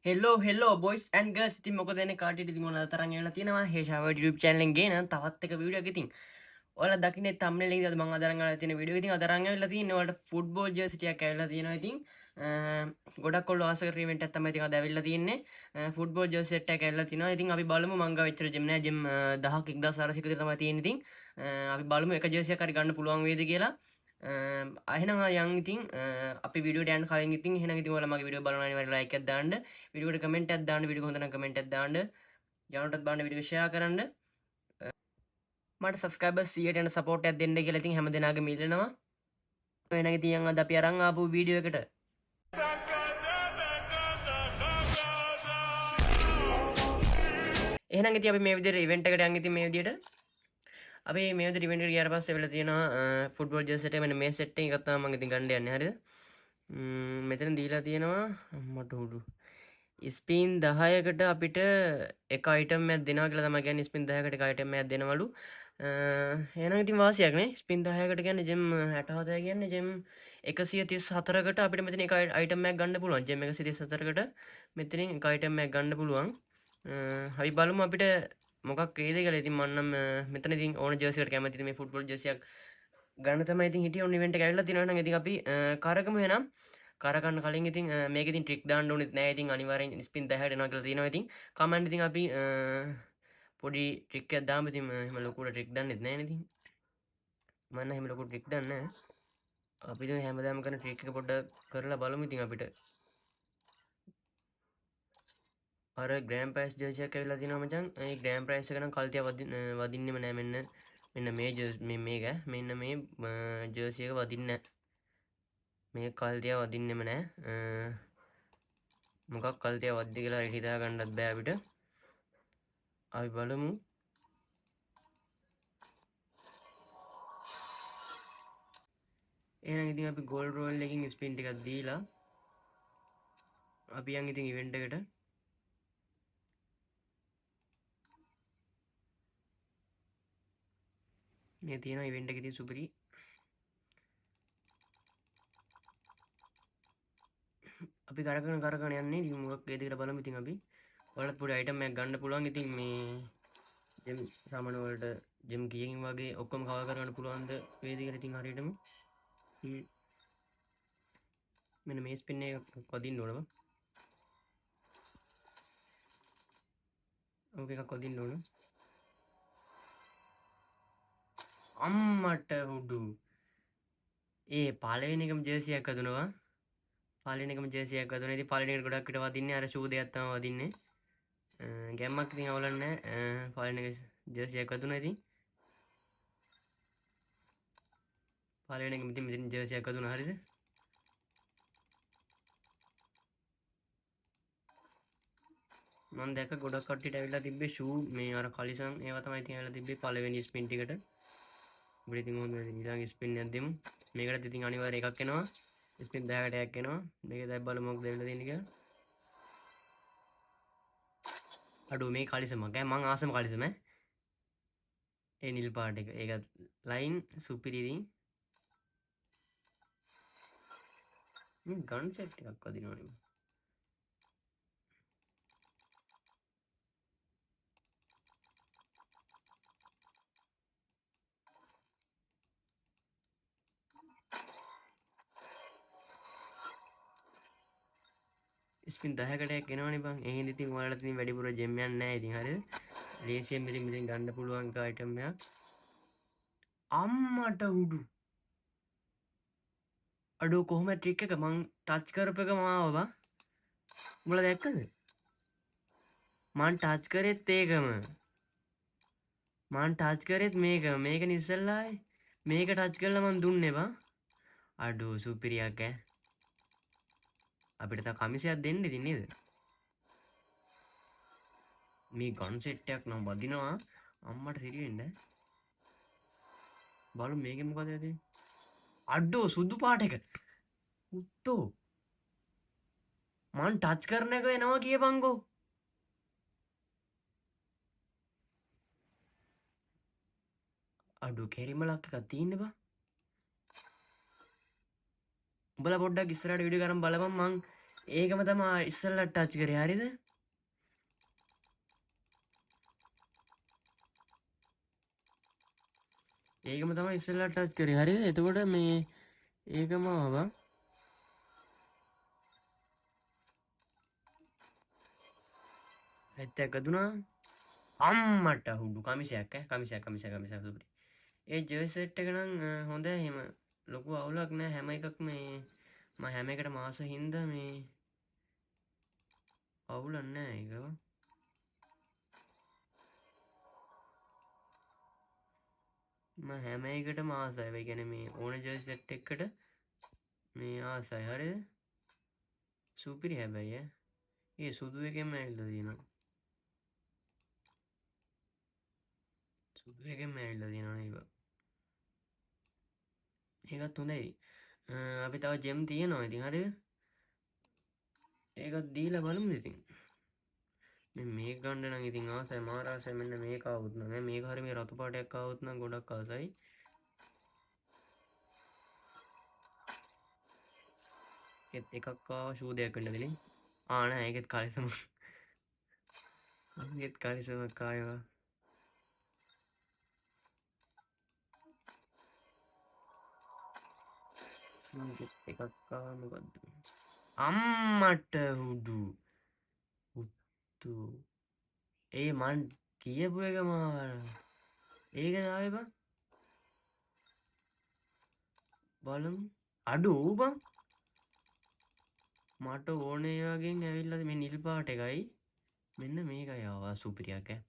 හෙල්ලෝ boys and girls ඉතින් මොකද එන්නේ කාටියට ඉතින් ඔයාලා තරන් ඇවිල්ලා තියෙනවා හේෂාව YouTube channel එකෙන් ගේන තවත් එක වීඩියෝ එකක් ඉතින් ඔයාලා දකින්නේ thumbnail එකේ මම අද අරන් ආලා තියෙන වීඩියෝ එක ඉතින් අද අරන් ඇවිල්ලා තියෙන්නේ ඔයාලට ෆුට්බෝල් ජර්සි ටිකක් ඇවිල්ලා තියෙනවා ඉතින් ගොඩක් ඔයාලා ආස කරන ඉවෙන්ට් එකක් තමයි ඉතින් අද ඇවිල්ලා තියෙන්නේ ෆුට්බෝල් ජර්සි සෙට් එකක් ඇවිල්ලා තිනවා ඉතින් අපි බලමු මං ගාව එච්චර ජිම් නෑ ජිම් 10ක් 1400 විතර තමයි තියෙන්නේ ඉතින් අපි බලමු එක ජර්සියක් හරි ගන්න පුළුවන් වේද කියලා එහෙනම් යන් ඉතින් අපි වීඩියෝ ඩයන් කලින් ඉතින් එහෙනම් ඉතින් ඔයාලා මගේ වීඩියෝ බලනවා අනිවාර්යෙන් ලයික් එකක් දාන්න වීඩියෝට කමෙන්ට් එකක් දාන්න වීඩියෝ හොඳ නම් කමෙන්ට් එකක් දාන්න යනටත් බලන්න වීඩියෝ ෂෙයා කරන්න මට සබස්ක්‍රයිබර්ස් 100ට යන සපෝට් එකක් දෙන්න කියලා ඉතින් හැම දෙනාගේම ඉල්ලනවා එහෙනම් ඉතින් අද අපි අරන් ආපු වීඩියෝ එකට එහෙනම් ඉතින් අපි මේ විදිහට ඉවෙන්ට් එකට යන් ඉතින් මේ විදිහට අපි මේ විදිහට ඉවෙන්ට් එකට ගියාට පස්සේ වෙලා තියෙනවා ෆුට්බෝල් ජර්සි එක මෙන්න මේ සෙට් එකක් තමයි මම ඉතින් ගන්න යන්නේ හරිද මෙතන දීලා තියෙනවා මට උඩු ස්පීන් 10කට අපිට එක අයිටම් එකක් දෙනවා කියලා තමයි කියන්නේ ස්පීන් 10කට එක අයිටම් එකක් දෙනවලු එහෙනම් ඉතින් වාසියක් නේ ස්පීන් 10කට කියන්නේ ජෙම් 67 කියන්නේ ජෙම් 134කට අපිට මෙතන එක අයිටම් එකක් ගන්න පුළුවන් ජෙම් 134කට මෙතනින් එක අයිටම් එකක් ගන්න පුළුවන් අපි බලමු අපිට මොකක් වේද කියලා ඉතින් මම නම් මෙතන ඉතින් ඕන ජර්සි එකට කැමතිද මේ ෆුට්බෝල් ජර්සියක් ගන්න තමයි ඉතින් හිටියේ ඔන්න ඉවෙන්ට් එක ඇවිල්ලා තිනවා නම් ඉතින් අපි කරගමු එහෙනම් කරගන්න කලින් ඉතින් මේක ඉතින් ට්‍රික් දාන්න ඕනෙත් නෑ ඉතින් අනිවාර්යෙන් ස්පින් 10ට එනවා කියලා තියෙනවා ඉතින් කමෙන්ට් ඉතින් අපි පොඩි ට්‍රික් එකක් දාමු ඉතින් එහෙම ලොකුට ට්‍රික් දන්නෙත් නෑනේ ඉතින් මම නම් එහෙම ලොකු ට්‍රික් දන්නේ නෑ අපි ඉතින් හැමදාම කරන ට්‍රික් එක පොඩ්ඩක් කරලා බලමු ඉතින් අපිට අර ග්‍රෑම් ප්‍රයිස් ජර්සි එකක් ඇවිල්ලා තිනවා මචං ඒ ග්‍රෑම් ප්‍රයිස් එක නම් කල්තිය වදින්නෙම නෑ මෙන්න මේ ජර්සි මේක මෙන්න මේ ජර්සි එක වදින්නේ නෑ මේ කල්තිය වදින්නෙම නෑ මොකක් කල්තිය වද්ද කියලා හිතා ගන්නත් බෑ අපිට අපි බලමු එහෙනම් ඉතින් අපි ගෝල්ඩ් රෝල් එකකින් ස්පින් ටිකක් දීලා අපි යන් ඉතින් ඉවෙන්ට් එකට මේ තියෙන ඉවෙන්ට් එකේ තියෙන සුපිරි අපි කරගෙන යන්නේ ඉතින් මොකක් වේද කියලා බලමු ඉතින් අපි ඔයාලත් පොඩි අයිටම් එකක් ගන්න පුළුවන් ඉතින් මේ ජෙම් සාමාන්‍ය වලට ජෙම් කීයකින් වගේ ඔක්කොම කවර් කරගන්න පුළුවන්ද වේද කියලා ඉතින් හරියටම මෙන්න මේ ස්පින් එක වදින්න ඕන බං ඕක එකක් වදින්න ඕන අම්මට උඩු ඒ පළවෙනි එකම ජර්සි එකක් හදුනවා පළවෙනි එකම ජර්සි එකක් හදුනා ඉතින් පළවෙනි එකට ගොඩක් විට වදින්නේ අර ෂූ දෙකක් තමයි වදින්නේ ගැම්මක් ඉතින් අවුලක් නැහැ පළවෙනි එක ජර්සි එකක් හදුනා ඉතින් පළවෙනි එක ඉතින් මෙතන ජර්සි එකක් හදුනා හරිද මම දැක්ක ගොඩක් කට්ටියට ඇවිල්ලා තිබ්බේ ෂූ මේ අර කලිසම් ඒවා තමයි ඉතින් ඇවිල්ලා තිබ්බේ පළවෙනි ස්පින් ටිකට අපිට ඉතින් ඕන ඊළඟ ස්පින් එකක් දෙමු මේකට ඉතින් අනිවාර්යයෙන් එකක් එනවා ස්පින් 10කට එකක් එනවා මේක දැන් බලමු මොකද වෙලා තියෙන්නේ කියලා අඩෝ මේ කලිසමක් ඈ මං ආසම කලිසම ඒ නිල් පාට එක ඒක ලයින් සුපිරි ඉතින් මේ ගන් සෙට් එකක් වදිනවනේ ස්පින් 10කට එකක් එනවනේ බං ඒ හින්දා ඉතින් ඔයාලට ඉතින් වැඩිපුර ජෙම් යන්නේ නැහැ ඉතින් හරිද ලේසියෙන් මෙතෙන් ගන්න පුළුවන් එක අයිටම් එකක් අම්මට උඩු අඩෝ කොහොම ට්‍රික් එක මං ටච් කරපු එක මාව බං උඹලා දැක්කද මං ටච් කරෙත් ඒකම මං ටච් කරෙත් මේක ඉස්සල්ලායි මේක ටච් කරලා මං දුන්නේ බං අඩෝ සුපිරියක් ඈ අපිට තව කමිසයක් දෙන්න ඉතින් නේද මේ ගන් සෙට් එකක් නම් වදිනවා අම්මට සිරිවෙන්න බලමු මේකේ මොකද වෙන්නේ අඩෝ සුදු පාට එක උත්තෝ මං ටච් කරන එක එනවා කියපන්කෝ අඩෝ කෙරිමලක් එකක් තියෙන්න බං උඹලා පොඩ්ඩක් ඉස්සරහට වීඩියෝ කරන් බලපන් මං ඒකම තමා ඉස්සල්ලට ටච් කරේ හරිද? ඒකම තමයි ඉස්සල්ලට ටච් කරේ හරිද? එතකොට මේ ඒකම ආවා. ඇත්තක් දුනා අම්මට හුඩු කමිසයක් කමිසයක් සුපිරි. ඒ ජර්සි සෙට් එක නම් හොඳයි එහෙම ලොකු අවුලක් නෑ හැම එකක් මේ මම හැම එකට මාස හින්දා මේ අවුලක් නෑ ඒක. මම හැම එකටම ආසයි. ඒ කියන්නේ මේ ඕන ජර්සි සෙට් එකකට මේ ආසයි හරිද? සුපිරි හැබැයි ඈ. ඒ සුදු එකෙන්ම ඇවිල්ලා තියෙනවා. සුදු එකෙන්ම ඇවිල්ලා තියෙනවා නේද? ඒකත් හොඳයි. අපි තව ජෙම් තියෙනවා ඉතින් හරිද? ඒකත් දීලා බලමු ඉතින්. මේ ගන්න නම් ඉතින් ආසයි මාර ආසයි මෙන්න මේක ආවොත් නම් මේක හරිය මේ රතු පාටයක් ආවොත් නම් ගොඩක් ආසයි. එකක් ආවා ෂූ දෙයක් වෙන්න දෙලින්. නෑ ඒකෙත් කලිසම. ඒකෙත් කලිසමක් ආවා. එකක් ආවා මොකද්ද? අම්මට හුඩු. උත්තු. ඒ මන් කියපු එක මාවන. ඒක ආවේ බං. බලමු. අඩු ඌ බං. මට ඕනේ වගේ ඇවිල්ලා මේ නිල් පාට එකයි. මෙන්න මේකයි ආවා සුපිරියක් ඈ.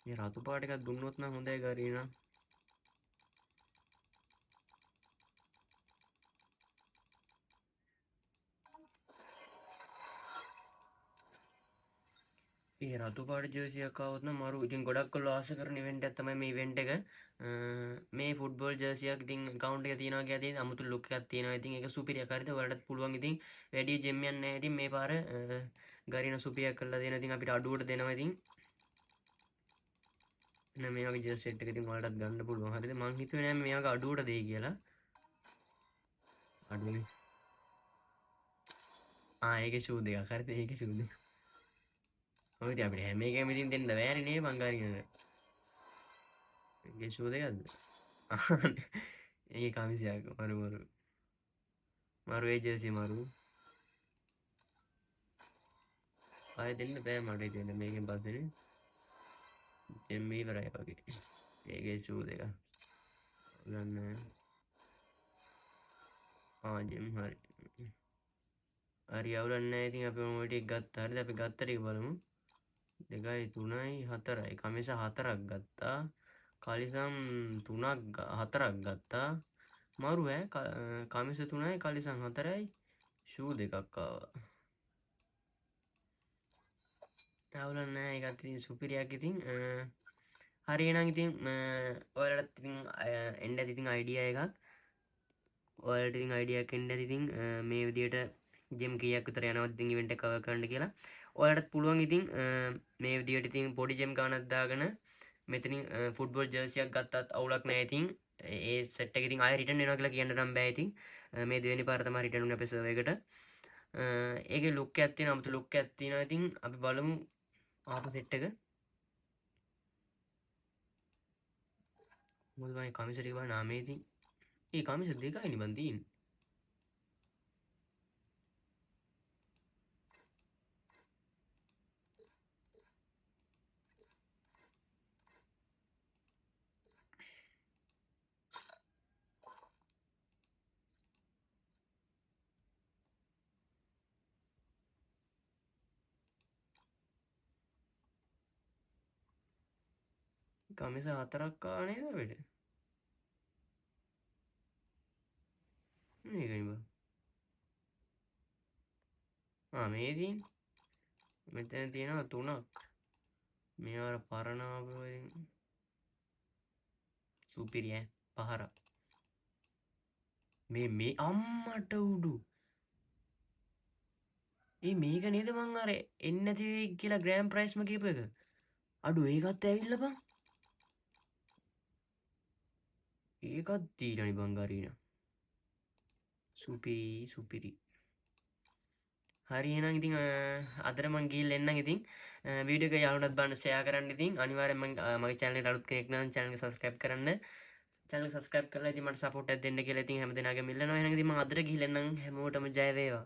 මේ රතු පාට එකක් දුන්නොත් නම් හොඳයි ගරීනා. ඒ රතු පාට ජර්සියක් ආවොත් නම් මරු ඉතින් ගොඩක් කොල්ලෝ ආස කරන ඉවෙන්ට් එකක් තමයි මේ ඉවෙන්ට් එක. මේ ෆුට්බෝල් ජර්සියක් ඉතින් account එක තියෙනවා කියලා තියෙන අමුතු ලුක් එකක් තියෙනවා. ඉතින් ඒක සුපිරියක් හරිද? ඔයාලටත් පුළුවන් ඉතින් වැඩි ජෙම් යන්නේ නැහැ ඉතින් මේ පාර ගරින සුපිරියක් කරලා දෙනවා. ඉතින් අපිට අඩුවට දෙනවා ඉතින්. එන්න මේ වගේ ජර්සි සෙට් එක ඉතින් ඔයාලටත් ගන්න පුළුවන්. හරිද? මං හිතුවේ නෑ මේ වගේ අඩුවට දෙයි කියලා. අඩුනේ. ඒකේ ෂූ දෙකක්. හරිද? ඒකේ ෂූ දෙක. ඔය ඉතින් අපිට හැම එකම ඉතින් දෙන්න බෑනේ නේ මං ගරිනට. ඒකේ ෂූ දෙකක්ද? ඒ කමිසයක් මරු ඒ ජර්සි මරු ආයෙ දෙන්න බෑ මට ඉතින් මේකෙන් පස්සේ ජෙම් ඉවරයි වගේ. ඒකේ ෂූ දෙක ගන්න. ජෙම් හරි අවුලක් නැහැ. ඉතින් අපි ඔය ටික ගත්තා. හරිද? අපි ගත්ත ටික බලමු. 2යි 3යි 4යි කමිස 4ක් ගත්තා. කලිසම් 3ක් 4ක් ගත්තා. මරු ඈ කමිස 3යි කලිසම් 4යි ෂූ දෙකක් ආවා. අවුලක් නැහැ. ඒකත් ඉතින් සුපිරියක් ඉතින් හරි එහෙනම් ඉතින් ඔයාලට ඉතින් එන්න ඇති ඉතින් අයිඩියා එකක්. ඔයාලට ඉතින් අයිඩියා එකක් එන්න ඇති ඉතින් මේ විදියට ජෙම් කීයක් විතර යනවද ඉතින් ඉවෙන්ට් එක කවර් කරන්න කියලා. ඔයාලටත් පුළුවන් ඉතින් මේ විදියට ඉතින් පොඩි ජෙම් ගානක් දාගෙන මෙතනින් ෆුට්බෝල් ජර්සියක් ගත්තත් අවුලක් නැහැ ඉතින්. ඒ සෙට් එක ඉතින් ආයෙ රිටර්න් වෙනවා කියලා කියන්න නම් බෑ ඉතින්. මේ දෙවෙනි පාර තමයි රිටර්න් වුනේ අපේ සර්වර් එකට. ඒකේ ලුක් එකක් තියෙනවා අමුතු ලුක් එකක් තියෙනවා. ඉතින් අපි බලමු ආපු සෙට් එක. මොකද මම කමිස ටික බලන්න අමේසින්. ඒ කමිස දෙකයිනේ මන් තියෙන්නේ. කමිස 4ක් ආවා නේද අපිට? මේකනේ බං. මේ තියෙන්නේ. මෙතන තියෙනවා 3ක්. මේවා පරණ ආපු වලින් සුපිරි ඈ පහරක්. මේ අම්මට උඩු. මේක නේද මං අර එන්නේ නැති වෙයි කියලා ග්‍රෑම් ප්‍රයිස්ම කියපු එක. අඩු ඒකත් ඇවිල්ලා බං. ඒකත් දීලානේ බං ගරීනා. සුපිරි. හරි එහෙනම් ඉතින් අදට මං ගිහිල්ලා එන්නම් ඉතින් වීඩියෝ එක යාළුවන්ටත් බලන්න ෂෙයා කරන්න ඉතින් අනිවාර්යෙන් මගේ channel එකට අලුත් කෙනෙක් නම් channel එක subscribe කරන්න channel එක subscribe කරලා ඉතින් මට support එකක් දෙන්න කියලා ඉතින් හැමදෙනාගේම ඉල්ලනවා එහෙනම් ඉතින් මං අදට ගිහිල්ලා එන්නම් හැමෝටම ජය වේවා